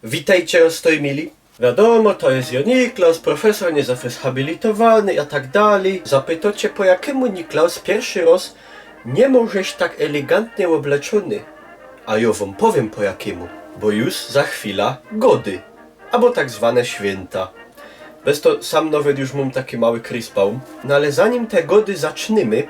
Witajcie rozstojmili. Wiadomo, to jest jo Niklaus, profesor niezafes habilitowany, a tak dalej. Zapytacie, po jakiemu Niklaus pierwszy raz nie możesz tak elegantnie obleczony. A ja wam powiem po jakiemu, bo już za chwila gody, albo tak zwane święta. Bez to sam nawet już mam taki mały kryspał. No ale zanim te gody zaczniemy,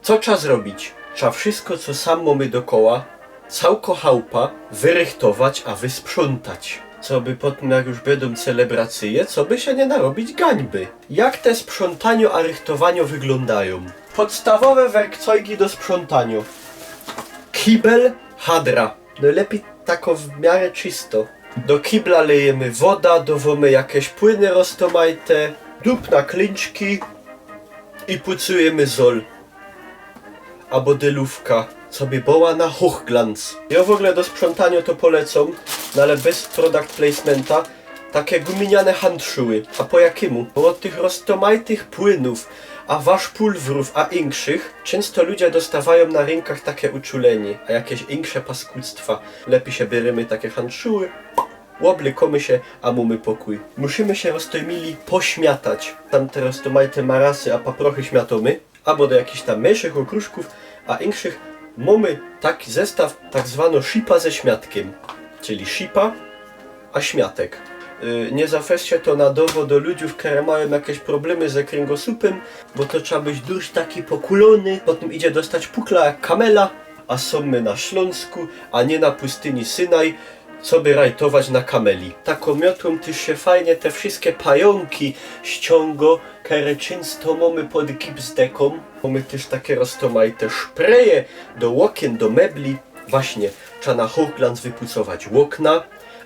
co trzeba zrobić? Trzeba wszystko, co sam mamy dokoła, całko chałupa, wyrychtować, a wysprzątać. Co by potem, jak już będą celebracje, co by się nie narobić gańby. Jak te sprzątaniu a rychtowaniu wyglądają? Podstawowe werkzeugi do sprzątania. Kibel, hadra. No lepiej tako w miarę czysto. Do kibla lejemy woda, dowamy jakieś płyny roztomajte, dup na kliczki i pucujemy zol. Albo delówka, co by była na hochglanz. Ja w ogóle do sprzątania to polecam, no ale bez product placementa, takie guminiane handszuły. A po jakiemu? Bo od tych roztomajtych płynów, a wasz pulwrów, a inkszych, często ludzie dostawają na rynkach takie uczulenie, a jakieś insze paskudztwa. Lepiej się bierzemy takie handszuły, łoblykamy się, a mamy pokój. Musimy się roztojmili pośmiatać. Tamte roztomajte marasy, a paprochy śmiatomy, albo do jakichś tam mniejszych okruszków, a inszych mamy taki zestaw, tak zwano shipa ze śmiatkiem. Czyli shipa, a śmiatek. Nie zafeście to na dowód do ludzi, które mają jakieś problemy ze kręgosłupem, bo to trzeba być dusz taki pokulony, potem idzie dostać pukla jak kamela, a są my na Śląsku, a nie na pustyni Synaj, co by rajtować na kameli. Taką miotłą też się fajnie te wszystkie pająki ściągo, które często mamy pod gipsdeką. Mamy też takie roztomajte szpreje do okien, do mebli. Właśnie, trzeba na hochglanz wypucować okna,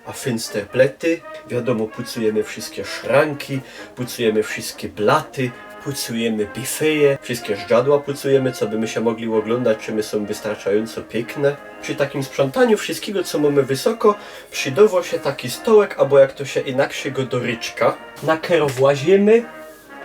a fensterplety. Wiadomo, pucujemy wszystkie szranki, pucujemy wszystkie blaty, pucujemy bifeje, wszystkie żdżadła pucujemy, co by my się mogli oglądać, czy my są wystarczająco piękne. Przy takim sprzątaniu wszystkiego, co mamy wysoko, przydało się taki stołek, albo jak to się inaczej go doryczka. Na kero włazimy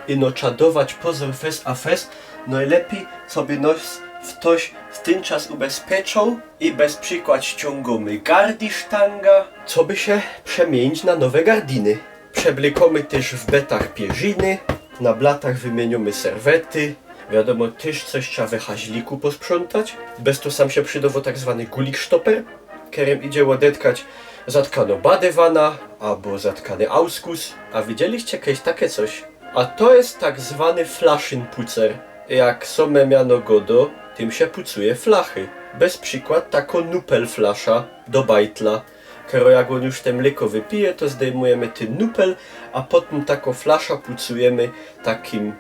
i no czadować pozor fest a fest, no i lepiej sobie nos ktoś w ten czas ubezpieczał i bez przykład ściągamy gardi sztanga, co by się przemienić na nowe gardiny. Przeblikamy też w betach pierziny, na blatach wymieniamy serwety. Wiadomo, też coś trzeba we haźliku posprzątać. Bez to sam się przydało tak zwany gulikstoper, którym idzie odetkać zatkano badewana albo zatkany auskus. A widzieliście kiedyś takie coś? A to jest tak zwany flaszynpucer. Jak some miano godo, tym się pucuje flachy. Bez przykład taką nupel flasza do bajtla. Kero jak on już te mleko wypije, to zdejmujemy ten nupel, a potem taką flasza pucujemy takim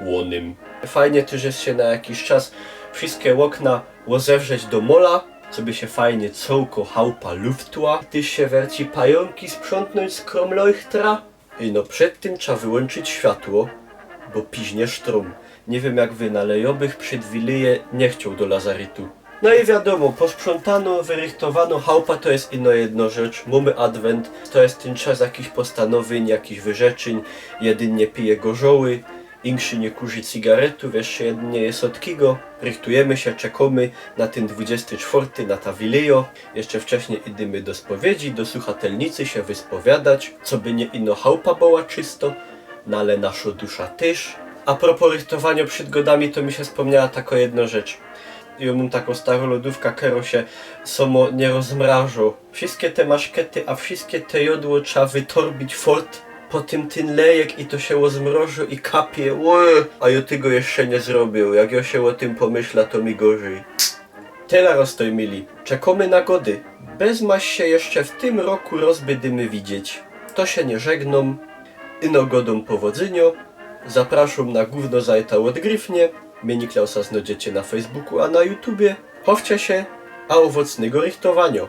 łonym. Fajnie też jest się na jakiś czas wszystkie okna rozewrzeć do mola, co by się fajnie cołko chałupa luftła. Tyż się werci pająki sprzątnąć z kromleuchtra. I no przed tym trzeba wyłączyć światło, bo piźnie sztrum. Nie wiem jak wy, ale ja bych przed Wilyje nie chciał do lazarytu. No i wiadomo, posprzątano, wyrychtowano, chałupa to jest ino jedno rzecz, mamy adwent, to jest ten czas jakichś postanowień, jakichś wyrzeczeń, jedynie pije gorzoły, inszy nie kurzy cigaretów, jeszcze jedynie jest słodkiego, rychtujemy się, czekamy na ten 24, na ta Wilyjo, jeszcze wcześniej idziemy do spowiedzi, do słuchatelnicy się wyspowiadać, co by nie ino chałupa była czysto, no ale nasza dusza też. A propos rychtowania przed godami, to mi się wspomniała taka jedna rzecz. Ja mam taką starą lodówkę, kero się samo nie rozmrażą. Wszystkie te maszkety, a wszystkie te jodło trzeba wytorbić fort. Potem ten lejek i to się rozmroży i kapie. A ja tego jeszcze nie zrobił. Jak ja się o tym pomyśla, to mi gorzej. Tyle roztojmili. Czekamy na gody. Bez maś się jeszcze w tym roku rozbydymy widzieć. To się nie żegną. Ino godą powodzenia. Zapraszam na gówno zajta odgryfnie. Mnie Niklausa znajdziecie na Facebooku, a na YouTubie. Chowcie się, a owocnego rychtowania.